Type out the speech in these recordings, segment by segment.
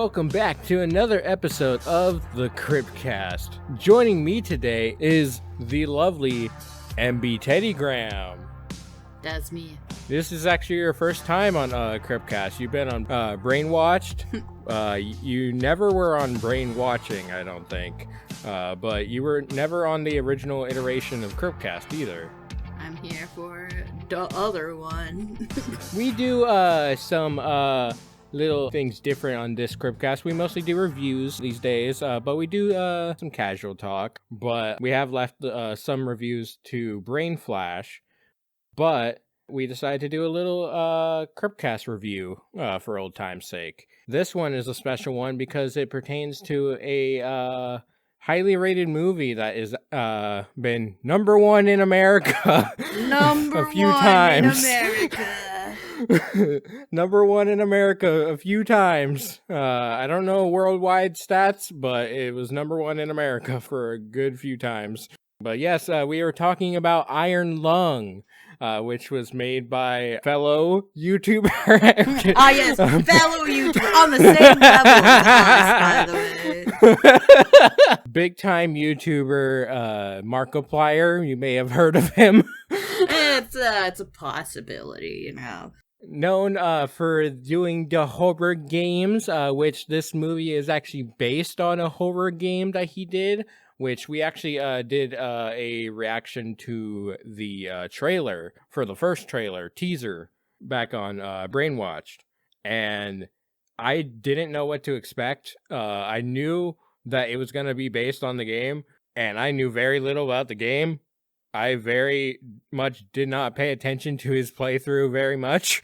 welcome back to another episode of the Cryptcast. Joining me today is the lovely MBTeddyGram. That's me. This is actually your first time on Cryptcast. You've been on Brainwatched. You never were on Brainwatching, I don't think. But you were never on the original iteration of Cryptcast either. I'm here for the other one. We do some little things different on this Cryptcast. We mostly do reviews these days, but we do some casual talk. But we have left some reviews to Brain Flash. But we decided to do a little Cryptcast review for old time's sake. This one is a special one because it pertains to a highly rated movie that is been number one in America a few times. Number one in America a few times. I don't know worldwide stats, but it was number one in America for a good few times. But yes, we were talking about Iron Lung, which was made by fellow YouTuber. Yes, fellow YouTuber on the same level as us, by the way. Big time YouTuber, Markiplier. You may have heard of him. It's a possibility, you know. Known for doing the horror games, which this movie is actually based on a horror game that he did. Which we actually did a reaction to the trailer for the first trailer, teaser, back on Brainwatched. And I didn't know what to expect. I knew that it was going to be based on the game, and I knew very little about the game. I very much did not pay attention to his playthrough very much.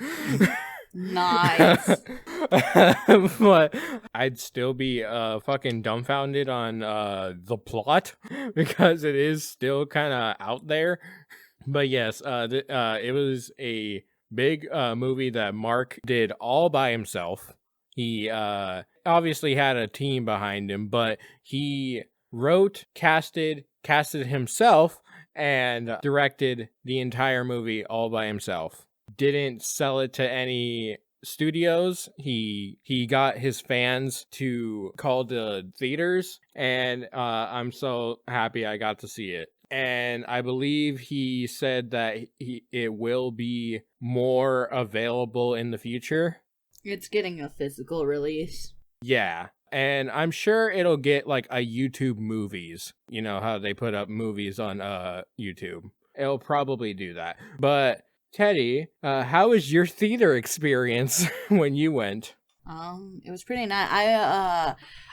Nice. But I'd still be fucking dumbfounded on the plot because it is still kind of out there. But yes, it was a big movie that Mark did all by himself. He obviously had a team behind him, but he wrote, casted himself, and directed the entire movie all by himself. Didn't sell it to any studios. He got his fans to call the theaters, and I'm so happy I got to see it. And I believe he said that it will be more available in the future. It's getting a physical release. Yeah. And I'm sure it'll get like a YouTube movies. You know how they put up movies on YouTube. It'll probably do that. But Teddy, how was your theater experience when you went? It was pretty nice.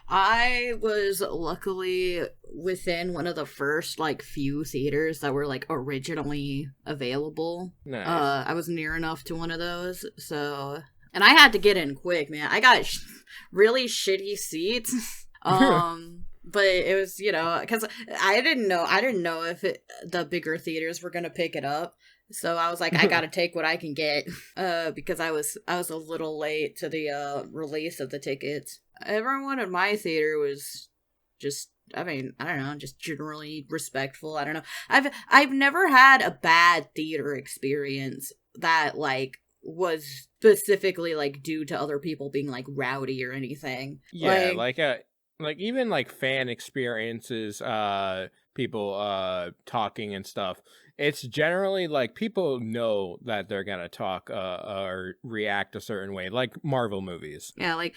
I was luckily within one of the first few theaters that were originally available. Nice. I was near enough to one of those, so. And I had to get in quick, man. I got really shitty seats. But it was, because I didn't know if the bigger theaters were gonna pick it up. So I was like, I gotta take what I can get, because I was a little late to the release of the tickets. Everyone in my theater was just, I don't know, just generally respectful. I don't know. I've never had a bad theater experience that was specifically due to other people being rowdy or anything. Yeah, even fan experiences, people talking and stuff. It's generally people know that they're gonna talk or react a certain way, like Marvel movies. Yeah,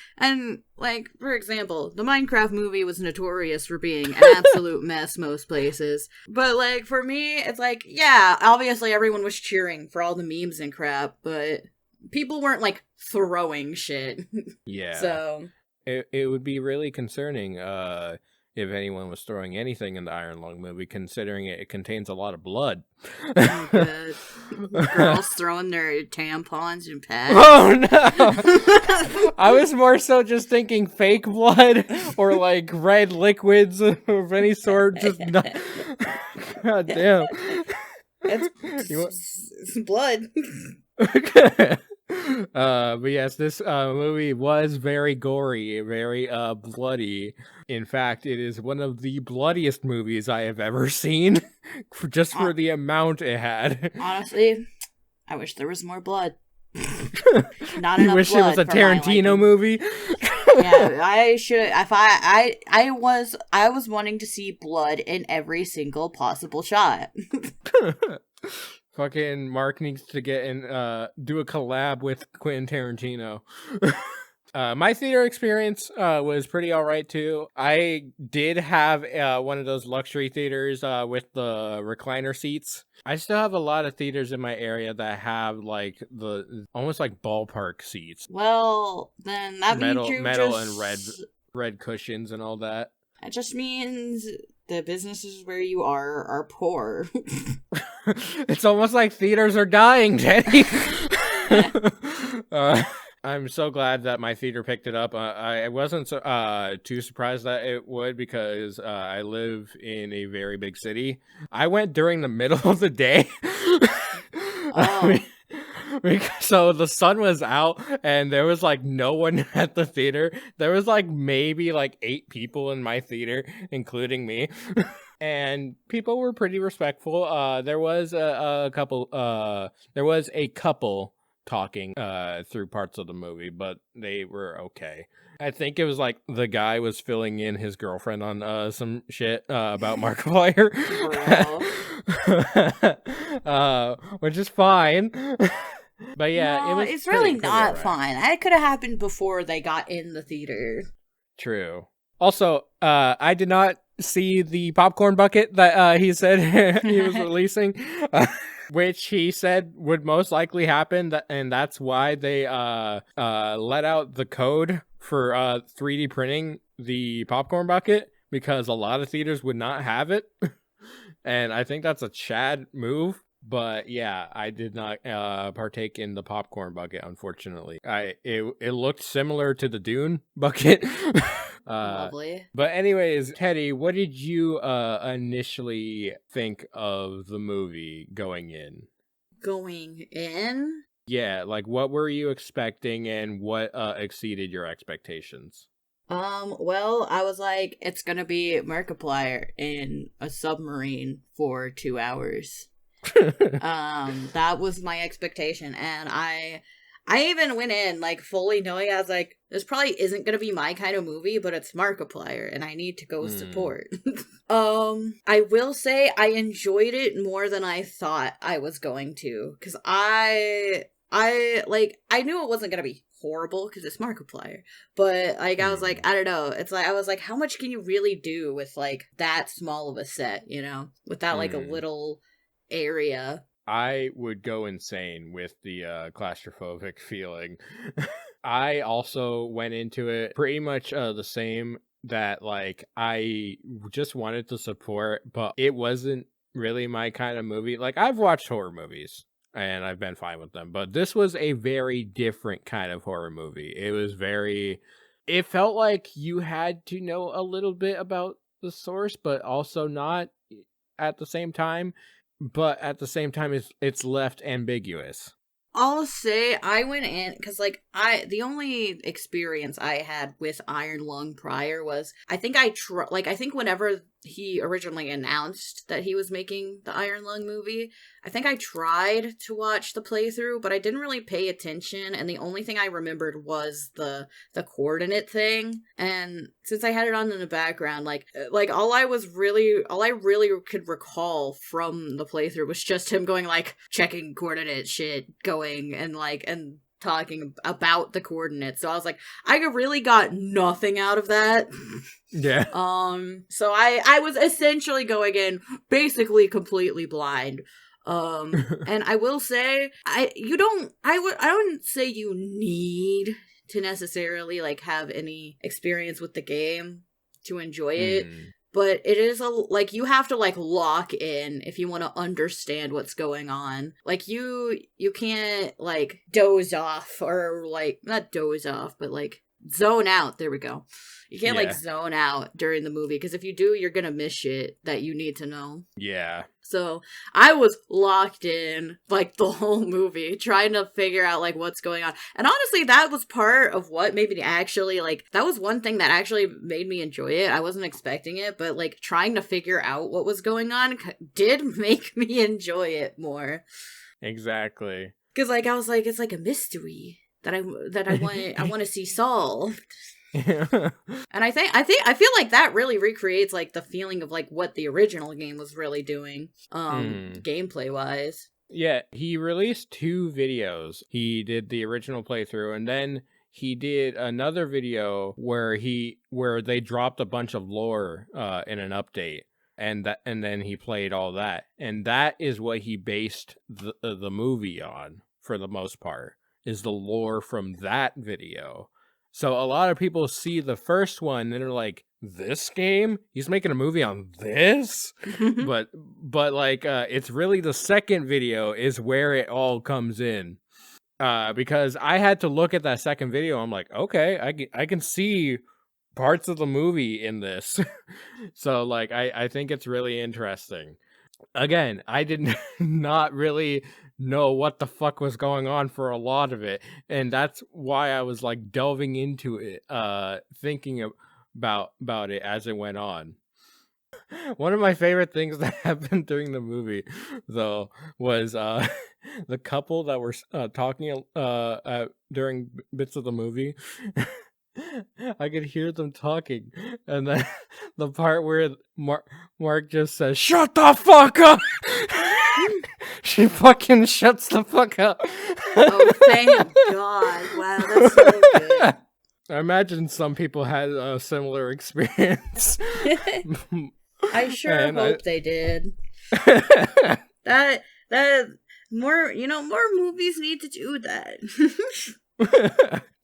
for example, the Minecraft movie was notorious for being an absolute mess most places. But for me, it's yeah, obviously everyone was cheering for all the memes and crap, but people weren't throwing shit. Yeah. So it would be really concerning if anyone was throwing anything in the Iron Lung movie, considering it contains a lot of blood. Oh, good. Girls throwing their tampons and pads. Oh, no! I was more so just thinking fake blood or, red liquids of any sort. Just not... God damn. It's blood. But yes, this movie was very gory, very bloody. In fact, it is one of the bloodiest movies I have ever seen, just for the amount it had. Honestly, I wish there was more blood. Not enough blood. You wish it was a Tarantino movie? Yeah, I should. If I was wanting to see blood in every single possible shot. Fucking Mark needs to get in, do a collab with Quentin Tarantino. My theater experience was pretty alright too. I did have one of those luxury theaters with the recliner seats. I still have a lot of theaters in my area that have like the almost like ballpark seats. Well, then that means metal and red cushions and all that. That just means the businesses where you are poor. It's almost like theaters are dying, Teddy. I'm so glad that my theater picked it up. I wasn't too surprised that it would because I live in a very big city. I went during the middle of the day. So the sun was out and there was like no one at the theater. There was like maybe like 8 people in my theater, including me. And people were pretty respectful. There was a couple talking through parts of the movie, but they were okay. I think it was like the guy was filling in his girlfriend on some shit about Markiplier. Which is fine. But yeah, no, it's really not fine. That could have happened before they got in the theater. True. Also, I did not see the popcorn bucket that he said he was releasing, which he said would most likely happen, and that's why they let out the code for 3D printing the popcorn bucket, because a lot of theaters would not have it. And I think that's a Chad move. But yeah, I did not partake in the popcorn bucket, unfortunately. It looked similar to the Dune bucket. Lovely. But anyways, Teddy, what did you initially think of the movie going in? Going in? Yeah, like what were you expecting and what exceeded your expectations? Well, I was like, it's gonna be Markiplier in a submarine for 2 hours. That was my expectation, and I even went in like fully knowing, I was like, this probably isn't gonna be my kind of movie, but it's Markiplier and I need to go support. I will say I enjoyed it more than I thought I was going to, because I knew it wasn't gonna be horrible because it's Markiplier, but like I was like, I don't know, it's like I was like, how much can you really do with like that small of a set, you know, without like a little area? I would go insane with the claustrophobic feeling. I also went into it pretty much the same, that like I just wanted to support, but it wasn't really my kind of movie. Like, I've watched horror movies and I've been fine with them, but this was a very different kind of horror movie. It felt like you had to know a little bit about the source, but also not at the same time. But at the same time, it's left ambiguous. I'll say I went in because like the only experience I had with Iron Lung prior was I think whenever he originally announced that he was making the Iron Lung movie, I think I tried to watch the playthrough, but I didn't really pay attention, and the only thing I remembered was the coordinate thing. And since I had it on in the background, like all I really could recall from the playthrough was just him going like checking coordinate shit, going and talking about the coordinates. So I was like, I really got nothing out of that. Yeah. So I was essentially going in basically completely blind. And I will say, I wouldn't say you need to necessarily like have any experience with the game to enjoy it. But it is you have to like lock in if you want to understand what's going on. Like you can't like doze off, or like not doze off, but like zone out. There we go. You can't like zone out during the movie, because if you do, you're gonna miss shit that you need to know. Yeah. So I was locked in like the whole movie, trying to figure out like what's going on. And honestly, that was part of what made me actually like, that was one thing that actually made me enjoy it. I wasn't expecting it, but like trying to figure out what was going on did make me enjoy it more. Exactly. Because like I was like, it's like a mystery that I want to see solved. And I feel like that really recreates like the feeling of like what the original game was really doing, gameplay wise. Yeah, he released 2 videos. He did the original playthrough, and then he did another video where they dropped a bunch of lore in an update, and then he played all that, and that is what he based the movie on for the most part, is the lore from that video. So a lot of people see the first one and they're like, this game? He's making a movie on this? but like it's really the second video is where it all comes in. Because I had to look at that second video. I'm like, okay, I can see parts of the movie in this. So like I think it's really interesting. Again, I did not really know what the fuck was going on for a lot of it, and that's why I was like delving into it, thinking about it as it went on. One of my favorite things that happened during the movie, though, was the couple that were talking during bits of the movie. I could hear them talking, and then the part where Mark just says, "Shut the fuck up!" She fucking shuts the fuck up. Oh, thank God! Wow, that's so good. I imagine some people had a similar experience. I sure hope they did. That more movies need to do that.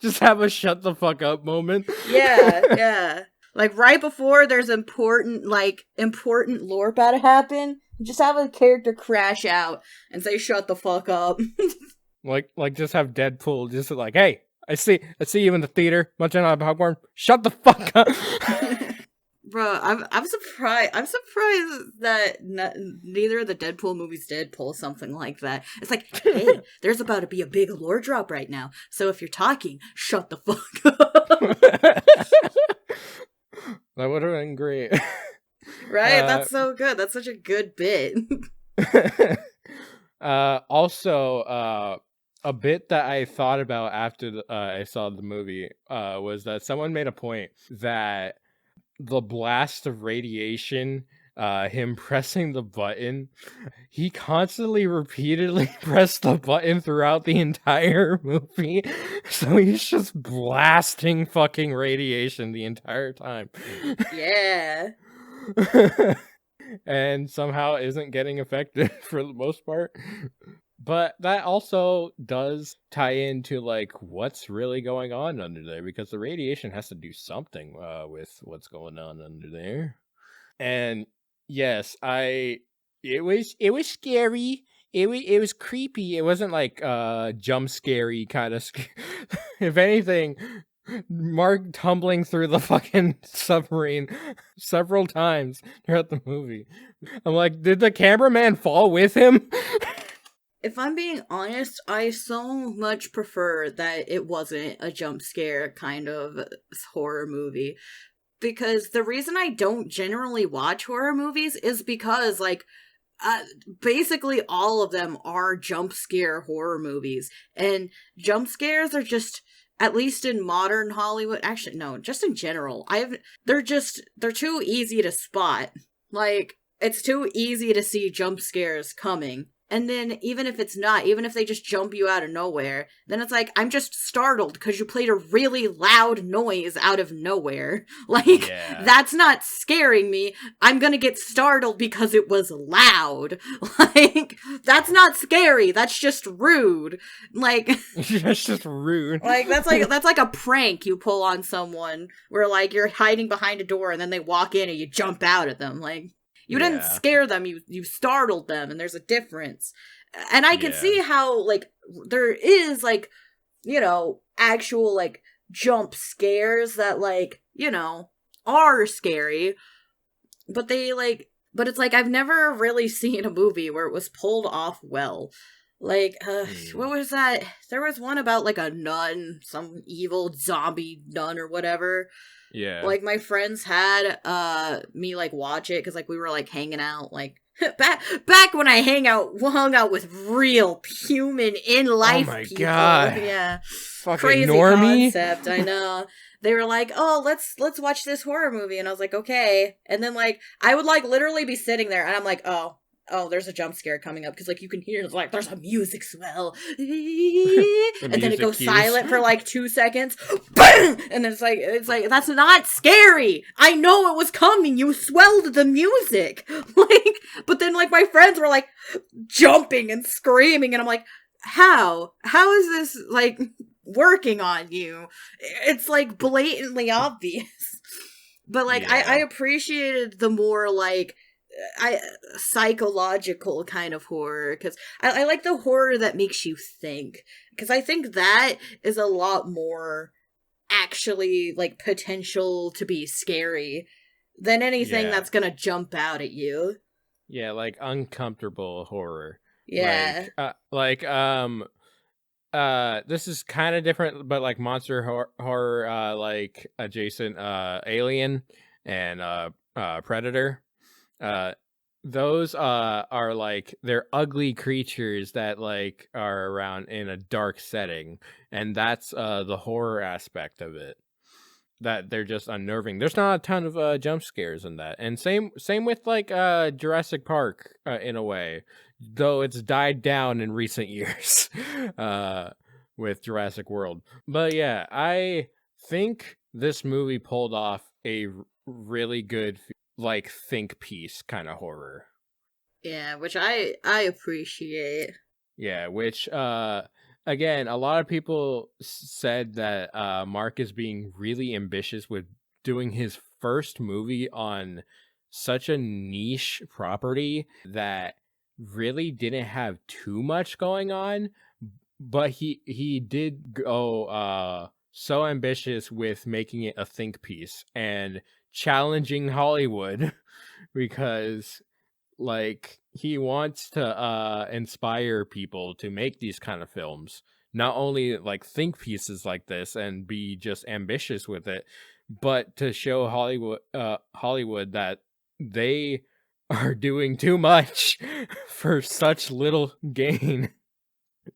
Just have a shut the fuck up moment. Yeah. Like right before there's important lore about to happen, just have a character crash out and say shut the fuck up. like just have Deadpool just like, hey, I see you in the theater munching on popcorn. Shut the fuck up. Bro, I'm surprised that neither of the Deadpool movies did pull something like that. It's like, hey, there's about to be a big lore drop right now, so if you're talking, shut the fuck up. That would have been great. Right? That's so good. That's such a good bit. Also, a bit that I thought about after I saw the movie was that someone made a point that the blast of radiation, him pressing the button, he constantly repeatedly pressed the button throughout the entire movie, so he's just blasting fucking radiation the entire time. Yeah. And somehow isn't getting affected for the most part. But that also does tie into like what's really going on under there, because the radiation has to do something with what's going on under there. And yes, it was scary. It was creepy. It wasn't like jump scary kind of if anything, Mark tumbling through the fucking submarine several times throughout the movie. I'm like, did the cameraman fall with him? If I'm being honest, I so much prefer that it wasn't a jump scare kind of horror movie. Because the reason I don't generally watch horror movies is because, like, basically all of them are jump scare horror movies. And jump scares are just, at least in modern Hollywood, actually, no, just in general, they're too easy to spot. Like, it's too easy to see jump scares coming. And then even if it's not, even if they just jump you out of nowhere, then it's like, I'm just startled because you played a really loud noise out of nowhere. Like, That's not scaring me. I'm gonna get startled because it was loud. Like, that's not scary. That's just rude. Like, that's just rude. Like, that's like a prank you pull on someone where, like, you're hiding behind a door and then they walk in and you jump out at them. Like, you didn't scare them, you startled them, and there's a difference. And I can see how, like, there is, like, you know, actual, like, jump scares that, like, you know, are scary. But it's like, I've never really seen a movie where it was pulled off well. Like, what was that? There was one about, like, a nun, some evil zombie nun or whatever. Yeah. Like, my friends had me, like, watch it, because, like, we were, like, hanging out, like, back when I hung out with real human in life my people. God. Yeah. Fucking Crazy normie. concept, I know. They were like, "Oh, let's watch this horror movie." And I was like, "Okay." And then like I would like literally be sitting there and I'm like, "Oh, there's a jump scare coming up," because like you can hear like there's a music swell. And then it goes silent for like 2 seconds. Bang! And then it's like that's not scary. I know it was coming. You swelled the music. Like, but then like my friends were like jumping and screaming and I'm like, "How is this like working on you?" It's like blatantly obvious. But like I appreciated the more like psychological kind of horror, because I like the horror that makes you think, because I think that is a lot more actually like potential to be scary than anything that's gonna jump out at you. Yeah, like uncomfortable horror. Yeah. This is kind of different, but like monster horror, like adjacent, Alien and Predator. Those are like they're ugly creatures that like are around in a dark setting, and that's the horror aspect of it. That they're just unnerving. There's not a ton of jump scares in that, and same with like Jurassic Park in a way, though it's died down in recent years with Jurassic World. But yeah, I think this movie pulled off a really good like think piece kind of horror. Yeah, which I appreciate. Yeah, which again, a lot of people said that Mark is being really ambitious with doing his first movie on such a niche property that really didn't have too much going on, but he did go so ambitious with making it a think piece and challenging Hollywood because like he wants to inspire people to make these kind of films, not only like think pieces like this and be just ambitious with it, but to show Hollywood that they are doing too much for such little gain,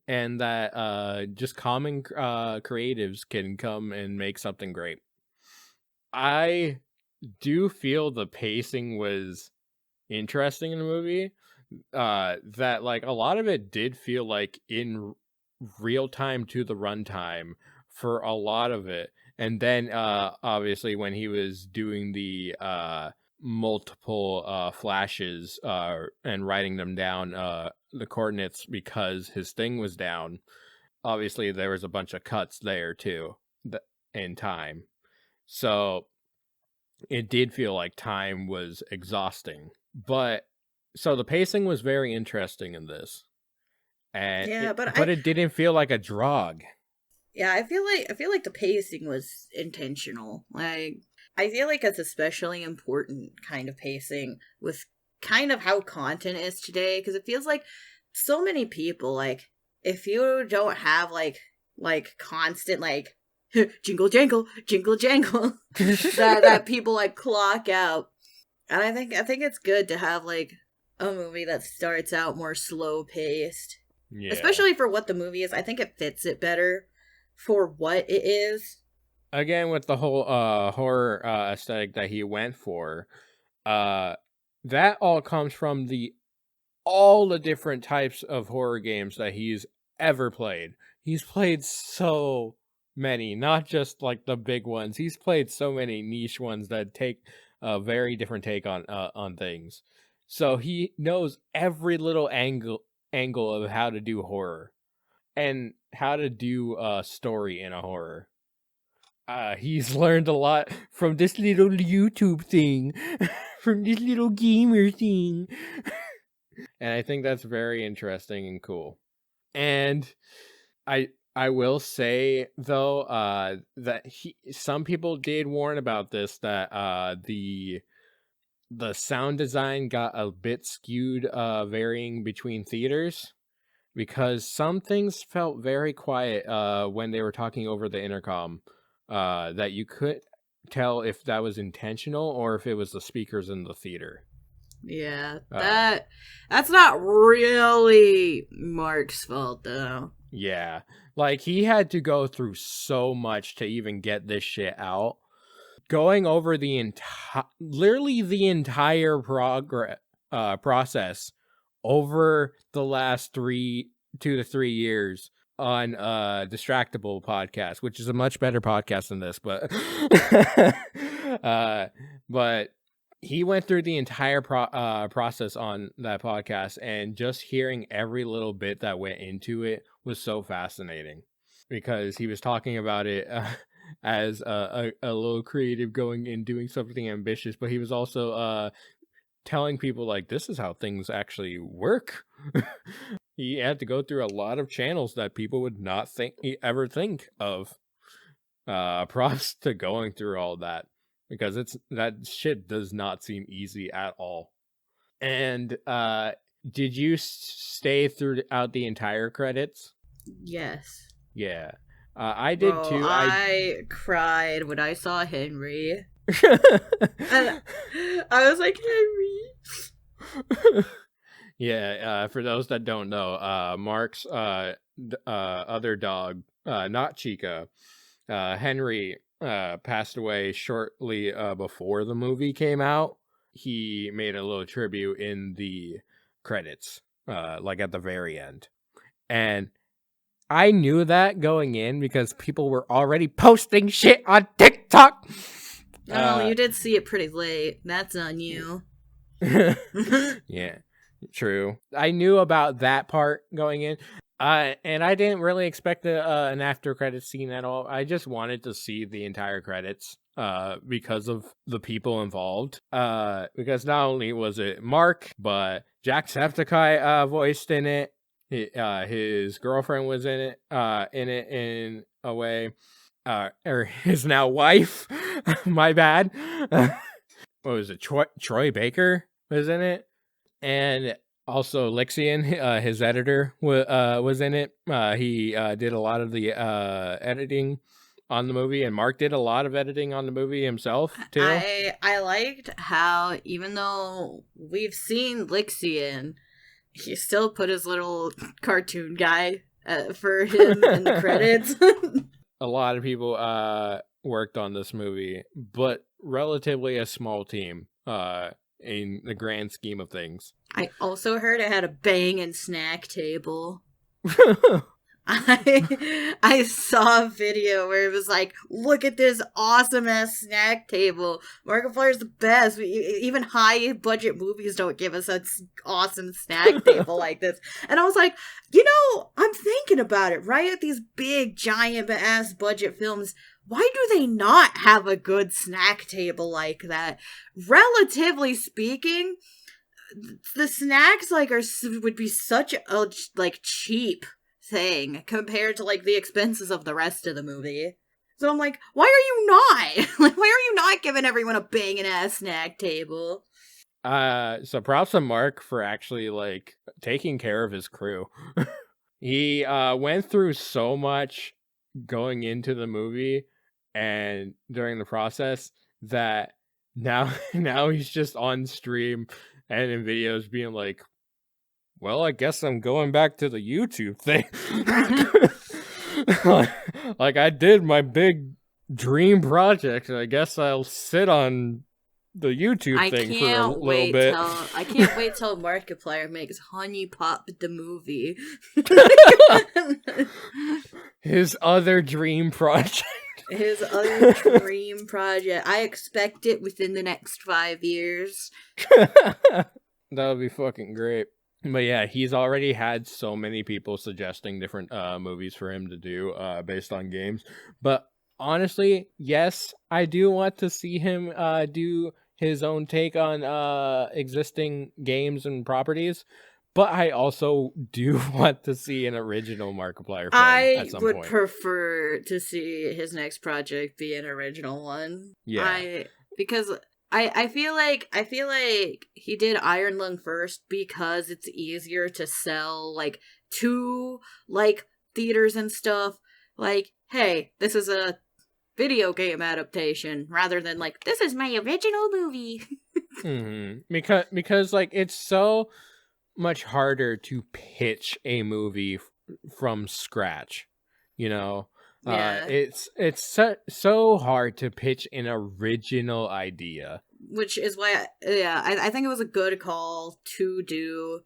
and that just common creatives can come and make something great. I do feel the pacing was interesting in the movie, that like a lot of it did feel like in real time to the runtime for a lot of it, and then obviously when he was doing the multiple flashes and writing them down, the coordinates, because his thing was down, obviously there was a bunch of cuts there too in time, so it did feel like time was exhausting. But so the pacing was very interesting in this, and Yeah, but it didn't feel like a drug. Yeah, I feel like the pacing was intentional. Like I feel like it's especially important kind of pacing with kind of how content is today, because it feels like so many people, like if you don't have like constant like jingle jangle jingle jangle that people like clock out. And I think it's good to have like a movie that starts out more slow paced. Yeah. Especially for what the movie is. I think it fits it better for what it is. Again, with the whole horror aesthetic that he went for, that all comes from all the different types of horror games that he's ever played. He's played so many, not just like the big ones. He's played so many niche ones that take a very different take on things. So he knows every little angle of how to do horror and how to do a story in a horror. He's learned a lot from this little YouTube thing, from this little gamer thing. And I think that's very interesting and cool. And I will say though, that some people did warn about this, that the sound design got a bit skewed, varying between theaters, because some things felt very quiet when they were talking over the intercom, that you could tell if that was intentional or if it was the speakers in the theater. Yeah, that's not really Mark's fault, though. Yeah. Like, he had to go through so much to even get this shit out. Going over literally the entire process over the last 2 to 3 years on Distractable podcast, which is a much better podcast than this, but but he went through the entire process on that podcast, and just hearing every little bit that went into it was so fascinating, because he was talking about it as a little creative going and doing something ambitious, but he was also telling people, like, this is how things actually work. He had to go through a lot of channels that people would not ever think of, props to going through all that, because that shit does not seem easy at all. And did you stay throughout the entire credits? Yes. Yeah. I did too. I cried when I saw Henry. And I was like, Henry. Yeah, for those that don't know, Mark's other dog, not Chica, Henry, passed away shortly before the movie came out. He made a little tribute in the credits, like at the very end. And I knew that going in because people were already posting shit on TikTok. Oh, you did see it pretty late. That's on you. Yeah, true. I knew about that part going in. And I didn't really expect an after credits scene at all. I just wanted to see the entire credits because of the people involved. Because not only was it Mark, but Jacksepticeye voiced in it. His girlfriend was in it in a way. Or his now wife. My bad. What was it? Troy Baker was in it. And also Lixian, his editor, was in it. He did a lot of the editing on the movie, and Mark did a lot of editing on the movie himself too. I liked how, even though we've seen Lixian, he still put his little cartoon guy for him in the credits. A lot of people worked on this movie, but relatively a small team in the grand scheme of things. I also heard it had a banging snack table. I saw a video where it was like, look at this awesome ass snack table. Markiplier's the best. Even high budget movies don't give us an awesome snack table like this. And I was like, I'm thinking about it, right? These big giant ass budget films, why do they not have a good snack table like that? Relatively speaking, the snacks would be such a cheap thing compared to the expenses of the rest of the movie. So I'm like, why are you not? Why are you not giving everyone a banging ass snack table? So props to Mark for actually taking care of his crew. He went through so much going into the movie and during the process that now he's just on stream and in videos being like, well, I guess I'm going back to the YouTube thing. I did my big dream project, and I guess I'll sit on the YouTube thing for a little bit. I can't wait till Markiplier makes Honey Pop the movie. His other dream project. His other dream project. I expect it within the next 5 years. That would be fucking great. But yeah, he's already had so many people suggesting different movies for him to do based on games. But honestly, yes, I do want to see him do his own take on existing games and properties. But I also do want to see an original Markiplier film at some point. I would prefer to see his next project be an original one. Yeah. Because I feel like he did Iron Lung first because it's easier to sell to theaters and stuff. Hey, this is a video game adaptation rather than this is my original movie. Because like it's so much harder to pitch a movie from scratch, you know. Yeah. It's so hard to pitch an original idea, Which is why, I think it was a good call to do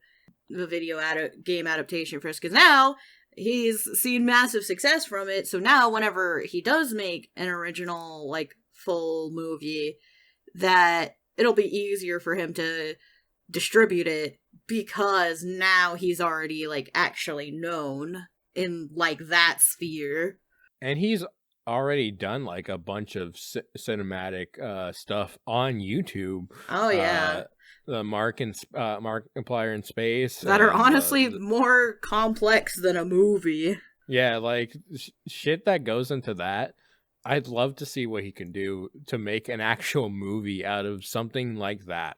the game adaptation first, because now he's seen massive success from it. So now, whenever he does make an original, like, full movie, that it'll be easier for him to distribute it, because now he's already, like, actually known in, like, that sphere. and he's already done like a bunch of cinematic stuff on YouTube. Oh yeah, the Markiplier in space that are honestly more complex than a movie. Yeah, like shit that goes into that. I'd love to see what he can do to make an actual movie out of something like that.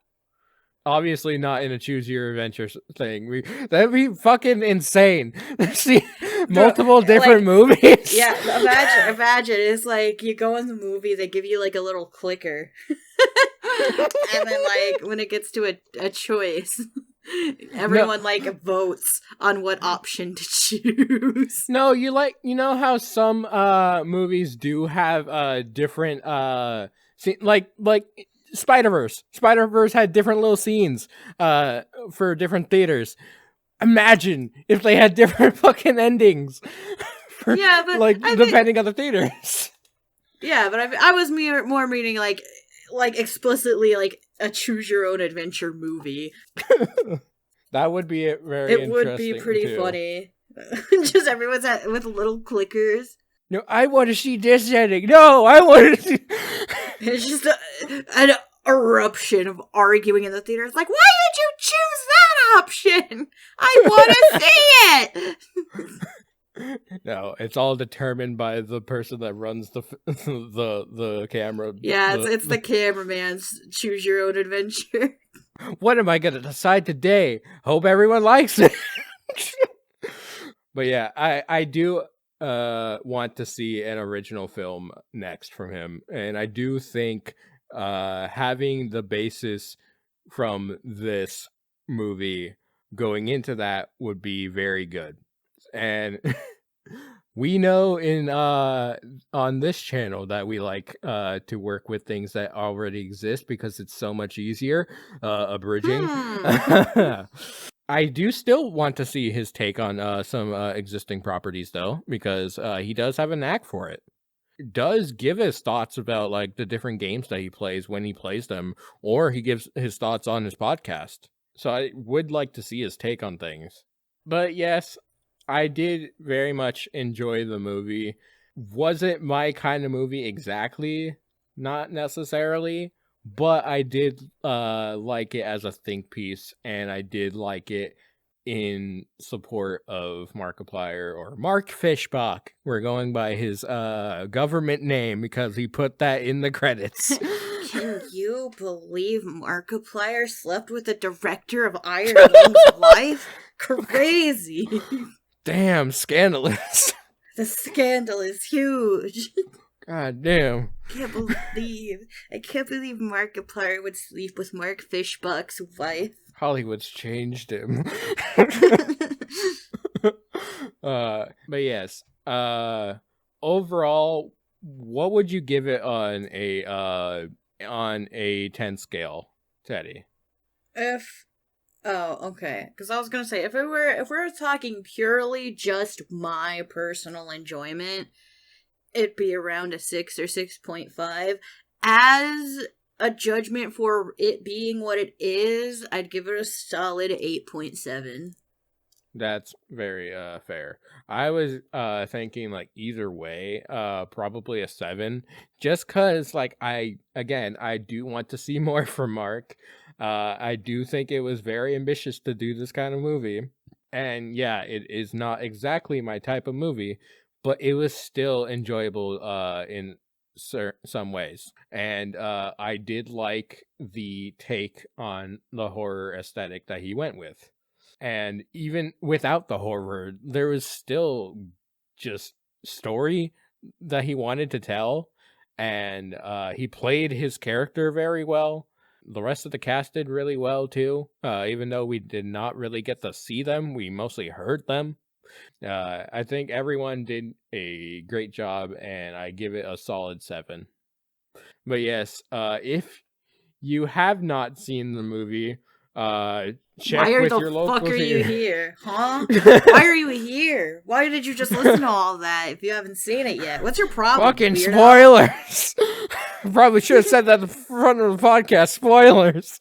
Obviously not in a choose your adventure thing. That'd be fucking insane. See multiple different movies. Yeah, imagine it's like you go in the movie, they give you like a little clicker. And then like when it gets to a choice, everyone like votes on what option to choose. No, you know how some movies do have different like Spider-Verse. Spider-Verse had different little scenes for different theaters. Imagine if they had different fucking endings for, but like depending on the theaters. Yeah, but I was more meaning like explicitly like a choose your own adventure movie. That would be It would be pretty funny. Just everyone's with little clickers. No, I want to see this ending. No, I want to see. It's just an eruption of arguing in the theater. It's like, why did you choose that option? I want to see it. No, it's all determined by the person that runs the camera. Yeah, it's the cameraman's choose your own adventure. What am I gonna decide today? Hope everyone likes it. But yeah, I do want to see an original film next from him, and I do think having the basis from this movie going into that would be very good. And we know on this channel that we like to work with things that already exist because it's so much easier abridging. I do still want to see his take on some existing properties, though, because he does have a knack for it. Does give his thoughts about like the different games that he plays when he plays them, or he gives his thoughts on his podcast. So I would like to see his take on things. But yes, I did very much enjoy the movie. Was it my kind of movie exactly? Not necessarily. But I did like it as a think piece, and I did like it in support of Markiplier, or Mark Fishbach. We're going by his government name because he put that in the credits. Can you believe Markiplier slept with the director of Iron Man's wife? Crazy. Damn, scandalous. The scandal is huge. God damn. I can't believe Markiplier would sleep with Mark Fishbach's wife. Hollywood's changed him. But yes. Overall, what would you give it on a 10 scale, Teddy? Okay. Because I was gonna say, if we're talking purely just my personal enjoyment, it'd be around a 6 or 6.5. As a judgment for it being what it is, I'd give it a solid 8.7. That's very fair. I was thinking like either way, probably a 7, just because like I do want to see more from Mark. I do think it was very ambitious to do this kind of movie, and yeah, it is not exactly my type of movie, but it was still enjoyable in some ways. And I did like the take on the horror aesthetic that he went with. And even without the horror, there was still just story that he wanted to tell. And he played his character very well. the rest of the cast did really well too. Even though we did not really get to see them, we mostly heard them. I think everyone did a great job, and I give it a solid 7. But yes, if you have not seen the movie, check with your local Why the fuck are you theater. here? Huh? Why are you here? Why did you just listen to all that if you haven't seen it yet? What's your problem? Fucking weirdo? spoilers! Probably should have said that at the front of the podcast. Spoilers!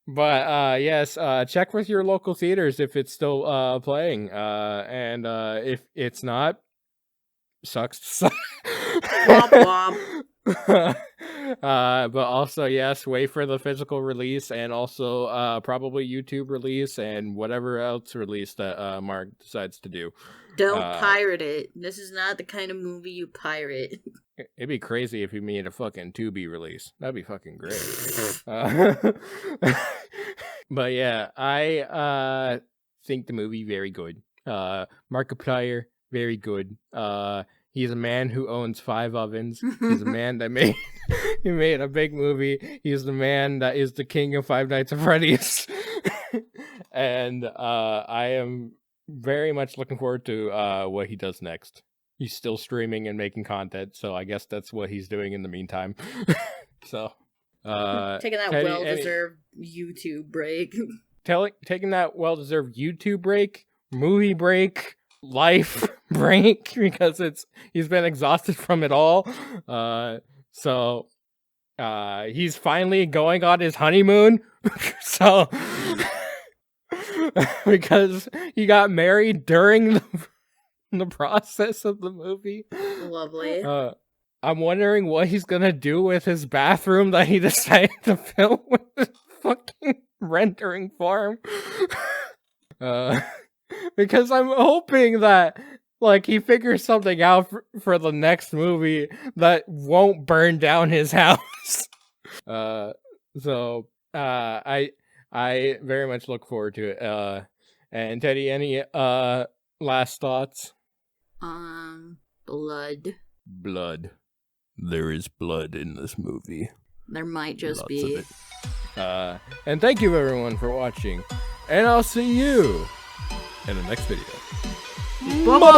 But yes, check with your local theaters if it's still playing. And if it's not, sucks to suck. Womp womp. But also, yes, wait for the physical release, and also probably YouTube release and whatever else release that Mark decides to do. Don't pirate it. This is not the kind of movie you pirate. It'd be crazy if he made a fucking Tubi release. That'd be fucking great. But yeah, I think the movie very good. Markiplier, very good. He's a man who owns 5 ovens. He's a man that made he made a big movie. He's the man that is the king of Five Nights at Freddy's. And I am very much looking forward to what he does next. He's still streaming and making content, so I guess that's what he's doing in the meantime. So taking that well-deserved YouTube break. Taking that well-deserved YouTube break, movie break, life break, because he's been exhausted from it all. So he's finally going on his honeymoon. So because he got married during the process of the movie. Lovely. I'm wondering what he's gonna do with his bathroom that he decided to film with his fucking rendering farm. Because I'm hoping that he figures something out for the next movie that won't burn down his house. So I very much look forward to it. And Teddy, any last thoughts? Blood. There is blood in this movie. There might just Lots be. of it. And thank you everyone for watching. And I'll see you in the next video. Bye-bye!